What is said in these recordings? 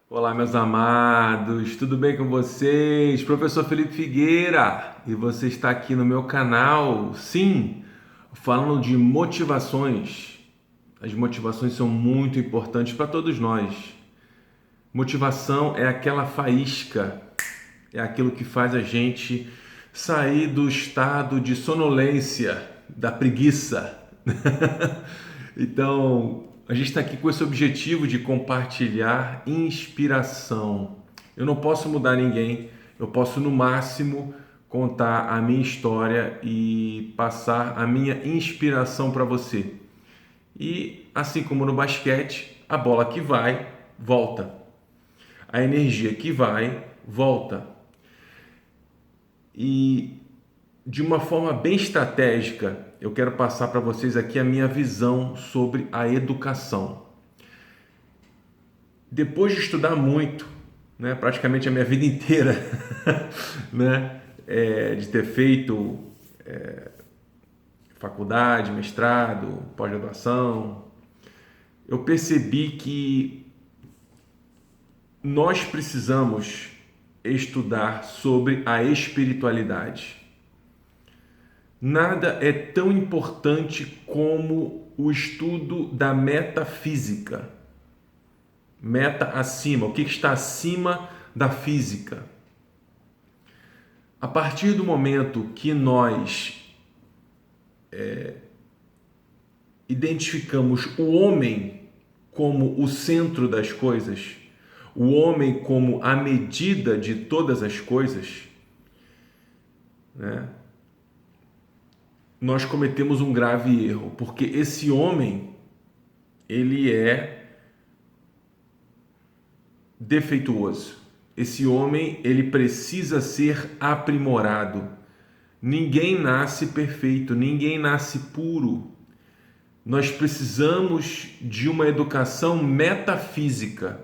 Olá, meus amados, tudo bem com vocês? Professor Felipe Figueira, e você está aqui no meu canal, sim, falando de motivações. As motivações são muito importantes para todos nós. Motivação é aquela faísca, é aquilo que faz a gente sair do estado de sonolência, da preguiça. Então, a gente está aqui com esse objetivo de compartilhar inspiração. Eu não posso mudar ninguém, eu posso no máximo contar a minha história e passar a minha inspiração para você. E assim como no basquete, a bola que vai, volta. A energia que vai, volta. E de uma forma bem estratégica, eu quero passar para vocês aqui a minha visão sobre a educação. Depois de estudar muito, né, praticamente a minha vida inteira, né, de ter feito faculdade, mestrado, pós-graduação, eu percebi que nós precisamos estudar sobre a espiritualidade. Nada é tão importante como o estudo da metafísica. Meta acima, o que está acima da física. A partir do momento que nós identificamos o homem como o centro das coisas, o homem como a medida de todas as coisas, né? Nós cometemos um grave erro, porque esse homem, ele é defeituoso. Esse homem, ele precisa ser aprimorado. Ninguém nasce perfeito, ninguém nasce puro. Nós precisamos de uma educação metafísica.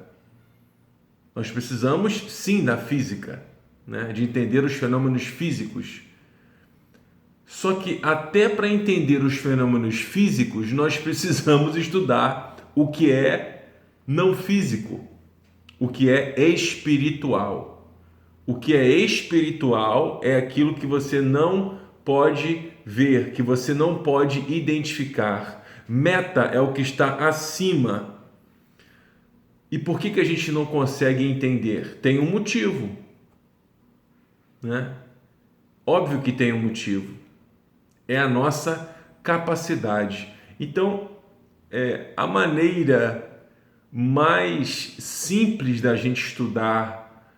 Nós precisamos, sim, da física, né? De entender os fenômenos físicos. Só que até para entender os fenômenos físicos, nós precisamos estudar o que é não físico, o que é espiritual. O que é espiritual é aquilo que você não pode ver, que você não pode identificar. Meta é o que está acima. E por que a gente não consegue entender? Tem um motivo, né? Óbvio que tem um motivo. É a nossa capacidade. Então, a maneira mais simples da gente estudar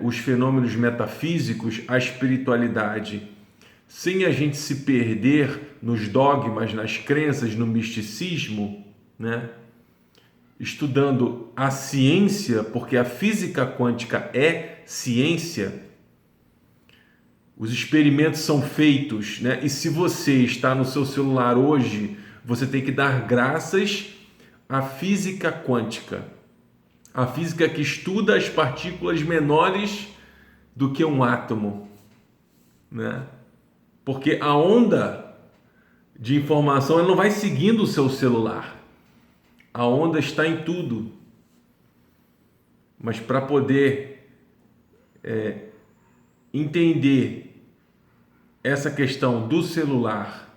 os fenômenos metafísicos, a espiritualidade, sem a gente se perder nos dogmas, nas crenças, no misticismo, né? Estudando a ciência, porque a física quântica é ciência. Os experimentos são feitos, né? E se você está no seu celular hoje, você tem que dar graças à física quântica. A física que estuda as partículas menores do que um átomo, né? Porque a onda de informação ela não vai seguindo o seu celular. A onda está em tudo. Mas para poder entender essa questão do celular,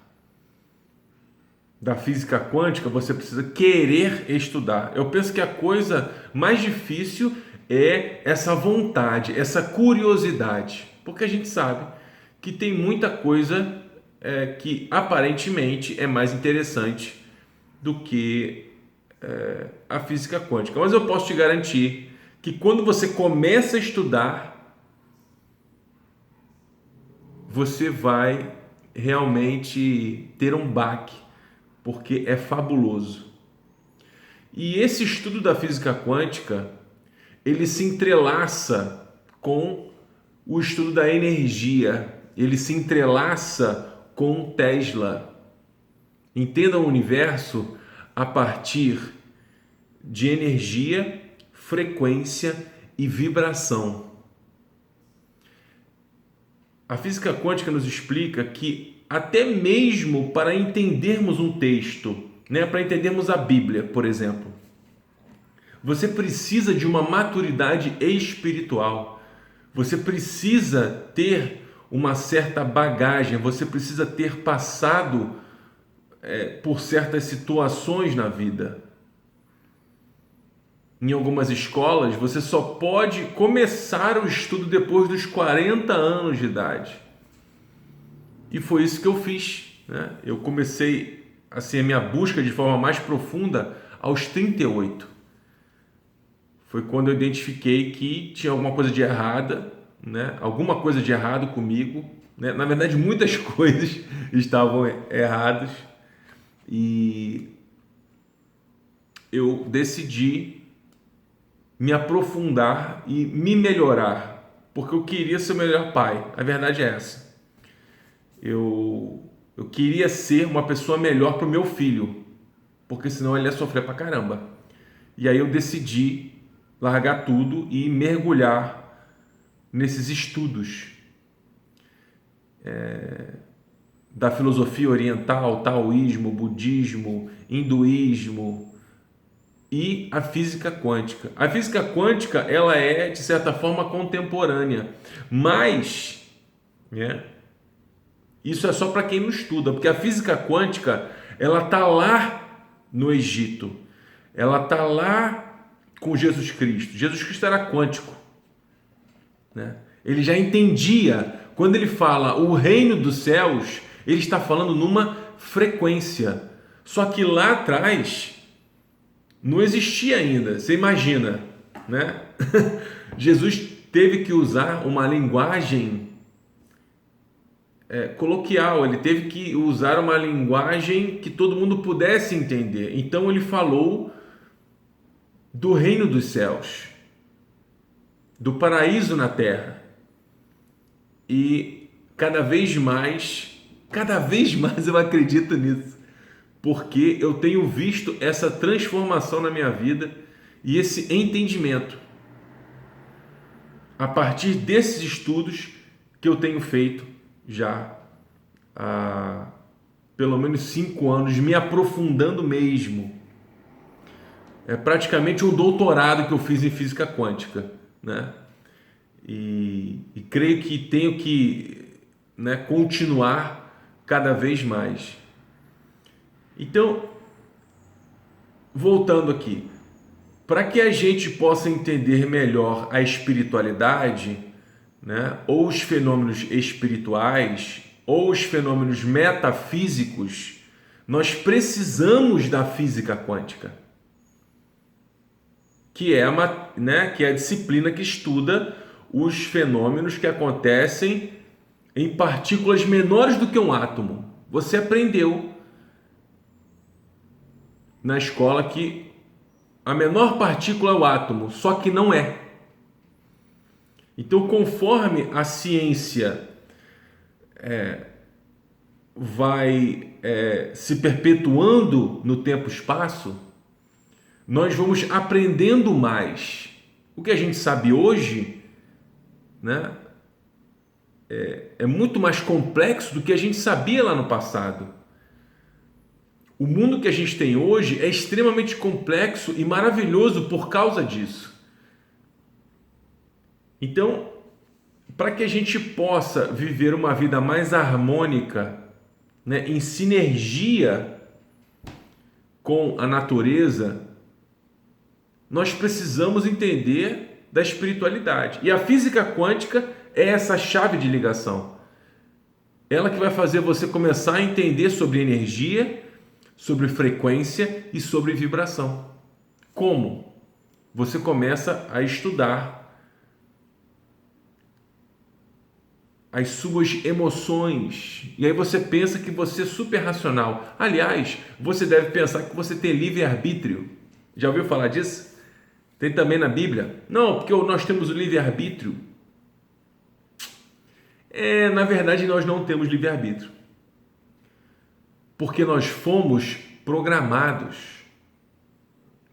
da física quântica, você precisa querer estudar. Eu penso que a coisa mais difícil é essa vontade, essa curiosidade, porque a gente sabe que tem muita coisa que aparentemente é mais interessante do que a física quântica. Mas eu posso te garantir que quando você começa a estudar, você vai realmente ter um baque, porque é fabuloso. E esse estudo da física quântica, ele se entrelaça com o estudo da energia, ele se entrelaça com Tesla. Entenda o universo a partir de energia, frequência e vibração. A física quântica nos explica que até mesmo para entendermos um texto, né, para entendermos a Bíblia, por exemplo, Você precisa de uma maturidade espiritual. Você precisa ter uma certa bagagem, você precisa ter passado por certas situações na vida. Em algumas escolas, você só pode começar o estudo depois dos 40 anos de idade. E foi isso que eu fiz, né? Eu comecei assim, a minha busca de forma mais profunda aos 38. Foi quando eu identifiquei que tinha alguma coisa de errada, né? Alguma coisa de errado comigo, né? Na verdade, muitas coisas estavam erradas e eu decidi me aprofundar e me melhorar, porque eu queria ser o melhor pai. A verdade é essa. Eu queria ser uma pessoa melhor para o meu filho, porque senão ele ia sofrer pra caramba. E aí eu decidi largar tudo e mergulhar nesses estudos da filosofia oriental, taoísmo, budismo, hinduísmo e a física quântica. A física quântica, ela é, de certa forma, contemporânea, mas, né, isso é só para quem não estuda, porque a física quântica, ela está lá no Egito, ela está lá com Jesus Cristo. Jesus Cristo era quântico, né? Ele já entendia, quando ele fala o reino dos céus, ele está falando numa frequência. Só que lá atrás não existia ainda, você imagina, né? Jesus teve que usar uma linguagem coloquial, ele teve que usar uma linguagem que todo mundo pudesse entender. Então ele falou do reino dos céus, do paraíso na terra. E cada vez mais eu acredito nisso, porque eu tenho visto essa transformação na minha vida e esse entendimento a partir desses estudos que eu tenho feito já há pelo menos 5 anos, me aprofundando mesmo. É praticamente um doutorado que eu fiz em física quântica, né? E creio que tenho que, né, continuar cada vez mais. Então, voltando aqui, para que a gente possa entender melhor a espiritualidade, né, ou os fenômenos espirituais, ou os fenômenos metafísicos, nós precisamos da física quântica, que é a disciplina que estuda os fenômenos que acontecem em partículas menores do que um átomo. Você aprendeu na escola que a menor partícula é o átomo, só que não é. Então, conforme a ciência vai se perpetuando no tempo e espaço, nós vamos aprendendo mais. O que a gente sabe hoje, né, é muito mais complexo do que a gente sabia lá no passado. O mundo que a gente tem hoje é extremamente complexo e maravilhoso por causa disso. Então, para que a gente possa viver uma vida mais harmônica, né, em sinergia com a natureza, nós precisamos entender da espiritualidade. E a física quântica é essa chave de ligação. Ela que vai fazer você começar a entender sobre energia, sobre frequência e sobre vibração. Como? Você começa a estudar as suas emoções. E aí você pensa que você é super racional. Aliás, você deve pensar que você tem livre-arbítrio. Já ouviu falar disso? Tem também na Bíblia. Não, porque nós temos o livre-arbítrio. Na verdade, nós não temos livre-arbítrio. Porque nós fomos programados.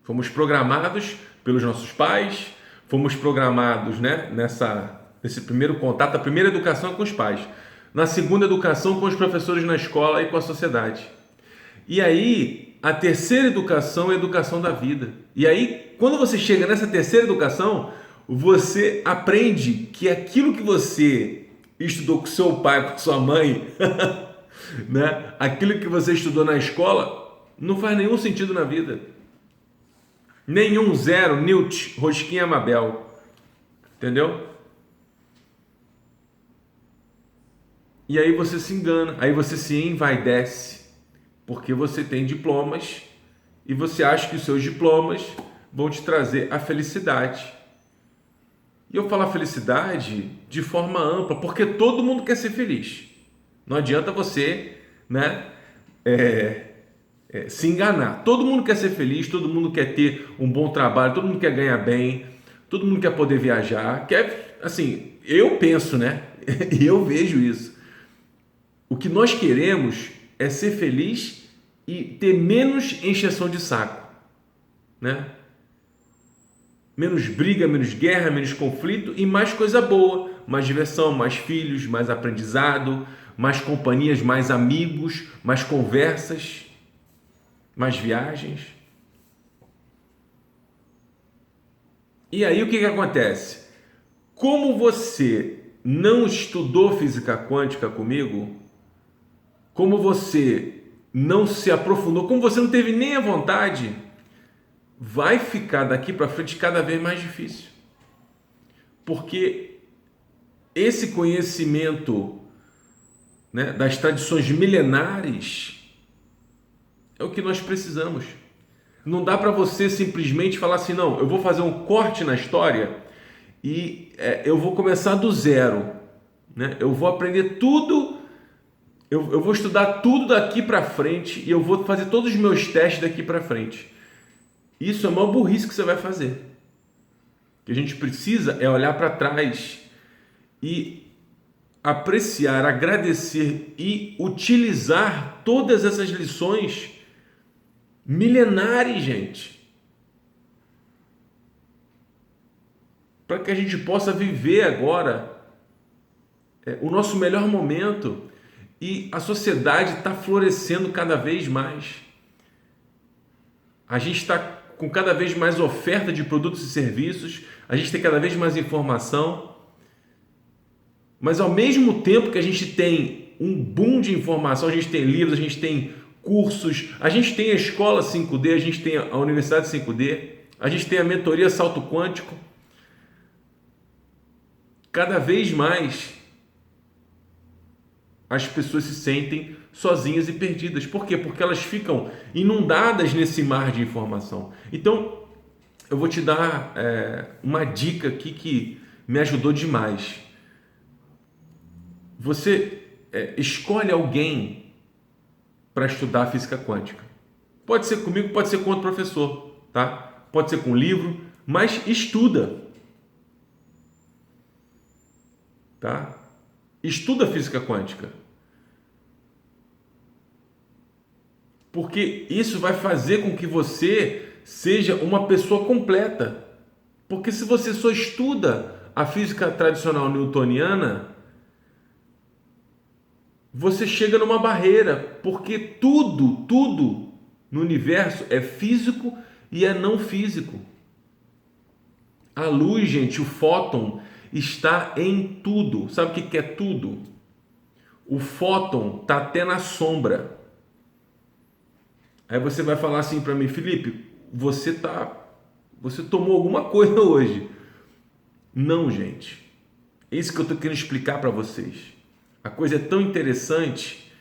Fomos programados pelos nossos pais, fomos programados, né, nesse primeiro contato, a primeira educação com os pais, na segunda educação com os professores na escola e com a sociedade. E aí a terceira educação é a educação da vida. E aí, quando você chega nessa terceira educação, você aprende que aquilo que você estudou com seu pai, com sua mãe, né? Aquilo que você estudou na escola, não faz nenhum sentido na vida. Nenhum, zero, Newt, Rosquinha Mabel. Entendeu? E aí você se engana, aí você se envaidece, porque você tem diplomas e você acha que os seus diplomas vão te trazer a felicidade. E eu falo a felicidade de forma ampla, porque todo mundo quer ser feliz. Não adianta você, né, se enganar. Todo mundo quer ser feliz, todo mundo quer ter um bom trabalho, todo mundo quer ganhar bem, todo mundo quer poder viajar. Quer, assim, eu penso, né? E eu vejo isso. O que nós queremos é ser feliz e ter menos encheção de saco, né? Menos briga, menos guerra, menos conflito e mais coisa boa, mais diversão, mais filhos, mais aprendizado, mais companhias, mais amigos, mais conversas, mais viagens. E aí o que acontece? Como você não estudou física quântica comigo, como você não se aprofundou, como você não teve nem a vontade, vai ficar daqui para frente cada vez mais difícil. Porque esse conhecimento, né, das tradições milenares é o que nós precisamos. Não dá para você simplesmente falar assim, não, eu vou fazer um corte na história e eu vou começar do zero, né? Eu vou aprender tudo, eu vou estudar tudo daqui para frente e eu vou fazer todos os meus testes daqui para frente. Isso é uma burrice que você vai fazer. O que a gente precisa é olhar para trás e apreciar, agradecer e utilizar todas essas lições milenares, gente, para que a gente possa viver agora o nosso melhor momento. E a sociedade está florescendo cada vez mais. A gente está com cada vez mais oferta de produtos e serviços, a gente tem cada vez mais informação, mas ao mesmo tempo que a gente tem um boom de informação, a gente tem livros, a gente tem cursos, a gente tem a escola 5D, a gente tem a universidade 5D, a gente tem a mentoria salto quântico. Cada vez mais as pessoas se sentem sozinhas e perdidas. Por quê? Porque elas ficam inundadas nesse mar de informação. Então, eu vou te dar uma dica aqui que me ajudou demais. Você escolhe alguém para estudar física quântica. Pode ser comigo, pode ser com outro professor, tá? Pode ser com livro, mas estuda. Tá? Estuda física quântica. Porque isso vai fazer com que você seja uma pessoa completa. Porque se você só estuda a física tradicional newtoniana, você chega numa barreira, porque tudo no universo é físico e é não físico. A luz, gente, o fóton está em tudo. Sabe o que é tudo? O fóton está até na sombra. Aí você vai falar assim para mim, Felipe, você tomou alguma coisa hoje. Não, gente. É isso que eu estou querendo explicar para vocês. A coisa é tão interessante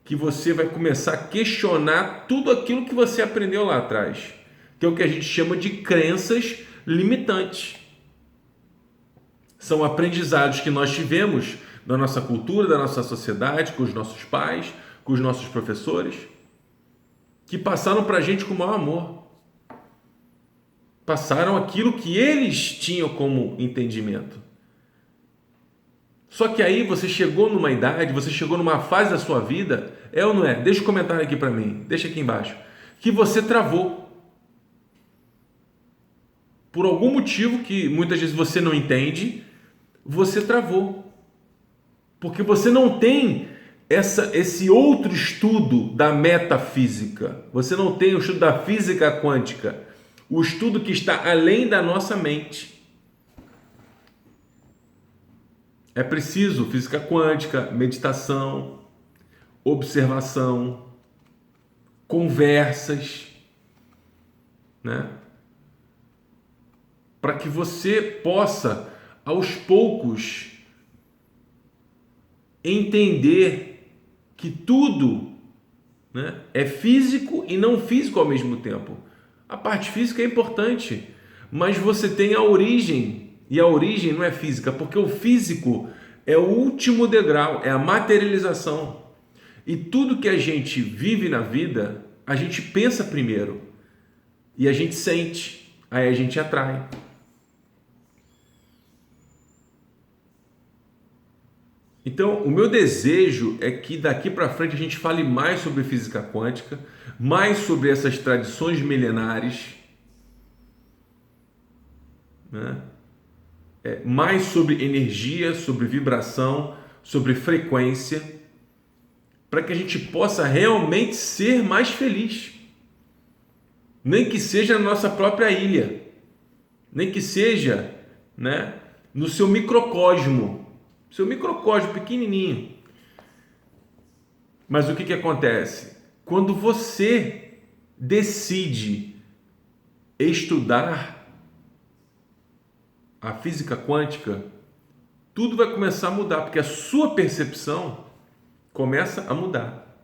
que você vai começar a questionar tudo aquilo que você aprendeu lá atrás, que é o que a gente chama de crenças limitantes. São aprendizados que nós tivemos da nossa cultura, da nossa sociedade, com os nossos pais, com os nossos professores, que passaram para a gente com o maior amor. Passaram aquilo que eles tinham como entendimento. Só que aí você chegou numa idade, você chegou numa fase da sua vida, é ou não é? Deixa um comentário aqui para mim, deixa aqui embaixo, que você travou. Por algum motivo que muitas vezes você não entende, você travou. Porque você não tem esse outro estudo da metafísica. Você não tem o estudo da física quântica, o estudo que está além da nossa mente. É preciso física quântica, meditação, observação, conversas, né? Para que você possa, aos poucos, entender que tudo, né, é físico e não físico ao mesmo tempo. A parte física é importante, mas você tem a origem, e a origem não é física, porque o físico é o último degrau, é a materialização. E tudo que a gente vive na vida, a gente pensa primeiro, e a gente sente, aí a gente atrai. Então, o meu desejo é que daqui para frente a gente fale mais sobre física quântica, mais sobre essas tradições milenares, né? Mais sobre energia, sobre vibração, sobre frequência, para que a gente possa realmente ser mais feliz. Nem que seja na nossa própria ilha, nem que seja, né, no seu microcosmo pequenininho. Mas o que acontece? Quando você decide estudar a física quântica, tudo vai começar a mudar, porque a sua percepção começa a mudar.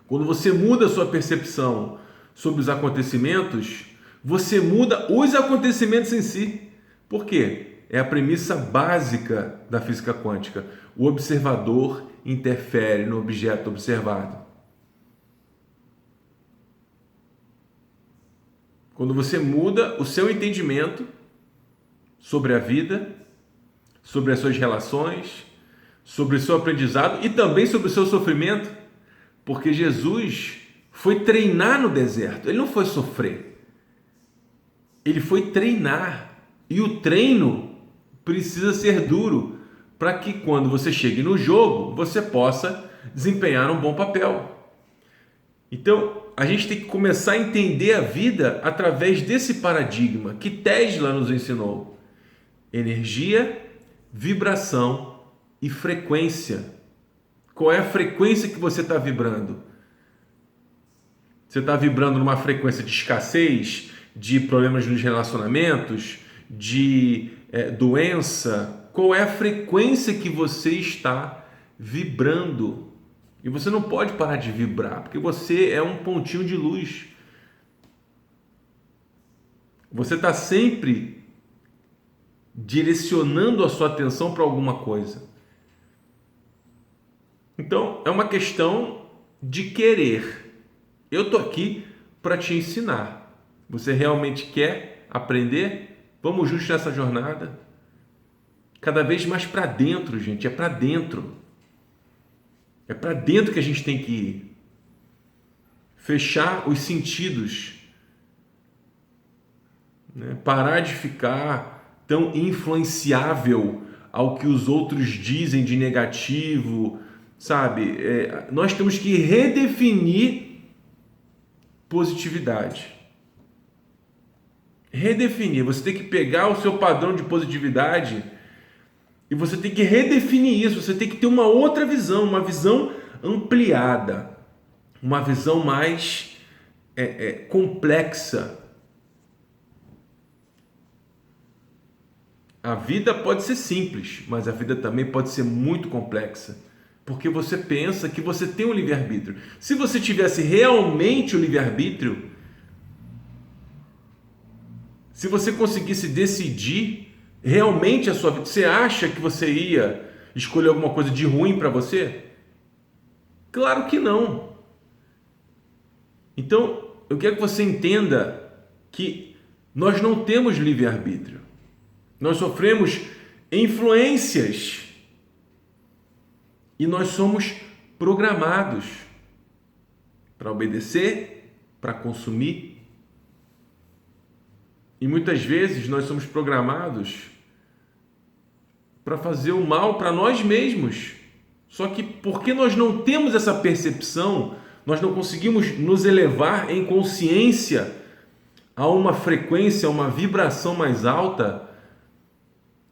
Quando você muda a sua percepção sobre os acontecimentos, você muda os acontecimentos em si. Por quê? É a premissa básica da física quântica. O observador interfere no objeto observado. Quando você muda o seu entendimento sobre a vida, sobre as suas relações, sobre o seu aprendizado e também sobre o seu sofrimento, porque Jesus foi treinar no deserto, ele não foi sofrer, ele foi treinar, e o treino precisa ser duro para que quando você chegue no jogo, você possa desempenhar um bom papel. Então, a gente tem que começar a entender a vida através desse paradigma que Tesla nos ensinou. Energia, vibração e frequência. Qual é a frequência que você está vibrando? Você está vibrando numa frequência de escassez, de problemas nos relacionamentos, de doença? Qual é a frequência que você está vibrando? E você não pode parar de vibrar, porque você é um pontinho de luz. Você está sempre direcionando a sua atenção para alguma coisa. Então, é uma questão de querer. Eu estou aqui para te ensinar. Você realmente quer aprender? Vamos juntos nessa jornada. Cada vez mais para dentro, gente. É para dentro. É para dentro que a gente tem que ir. Fechar os sentidos. Né? Parar de ficar tão influenciável ao que os outros dizem de negativo, sabe? Nós temos que redefinir positividade. Redefinir. Você tem que pegar o seu padrão de positividade e você tem que redefinir isso. Você tem que ter uma outra visão, uma visão ampliada, uma visão mais complexa. A vida pode ser simples, mas a vida também pode ser muito complexa, porque você pensa que você tem um livre-arbítrio. Se você tivesse realmente o livre-arbítrio, se você conseguisse decidir realmente a sua vida, você acha que você ia escolher alguma coisa de ruim para você? Claro que não. Então, eu quero que você entenda que nós não temos livre-arbítrio. Nós sofremos influências e nós somos programados para obedecer, para consumir. E muitas vezes nós somos programados para fazer o mal para nós mesmos. Só que porque nós não temos essa percepção, nós não conseguimos nos elevar em consciência a uma frequência, a uma vibração mais alta,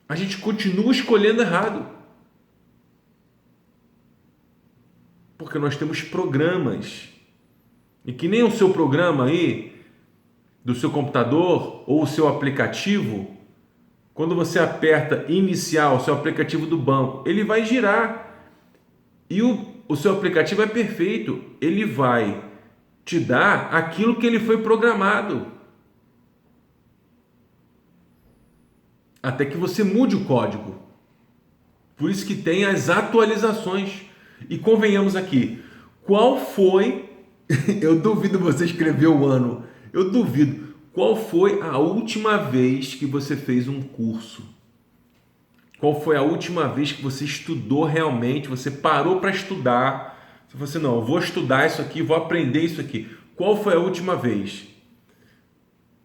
a gente continua escolhendo errado. Porque nós temos programas. E que nem o seu programa aí, do seu computador ou o seu aplicativo, quando você aperta iniciar o seu aplicativo do banco, ele vai girar. E o seu aplicativo é perfeito. Ele vai te dar aquilo que ele foi programado. Até que você mude o código. Por isso que tem as atualizações. E convenhamos aqui, qual foi, eu duvido você escrever o ano, eu duvido, qual foi a última vez que você fez um curso? Qual foi a última vez que você estudou realmente, você parou para estudar, você falou assim, não, eu vou estudar isso aqui, vou aprender isso aqui. Qual foi a última vez?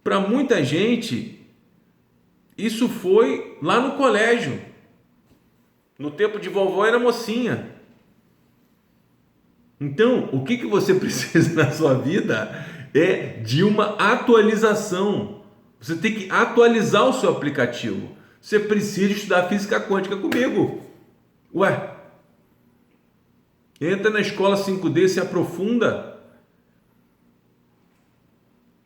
Para muita gente, isso foi lá no colégio, no tempo de vovó era mocinha. Então, o que você precisa na sua vida é de uma atualização. Você tem que atualizar o seu aplicativo. Você precisa estudar física quântica comigo. Ué, entra na escola 5D, se aprofunda.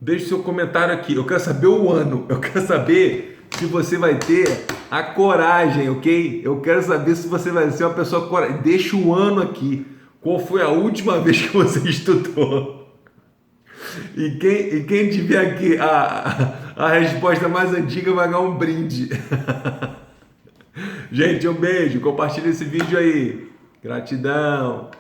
Deixe seu comentário aqui. Eu quero saber o ano. Eu quero saber se você vai ter a coragem, ok? Eu quero saber se você vai ser uma pessoa corajosa. Deixa o ano aqui. Qual foi a última vez que você estudou? E quem tiver aqui a resposta mais antiga vai ganhar um brinde. Gente, um beijo. Compartilha esse vídeo aí. Gratidão.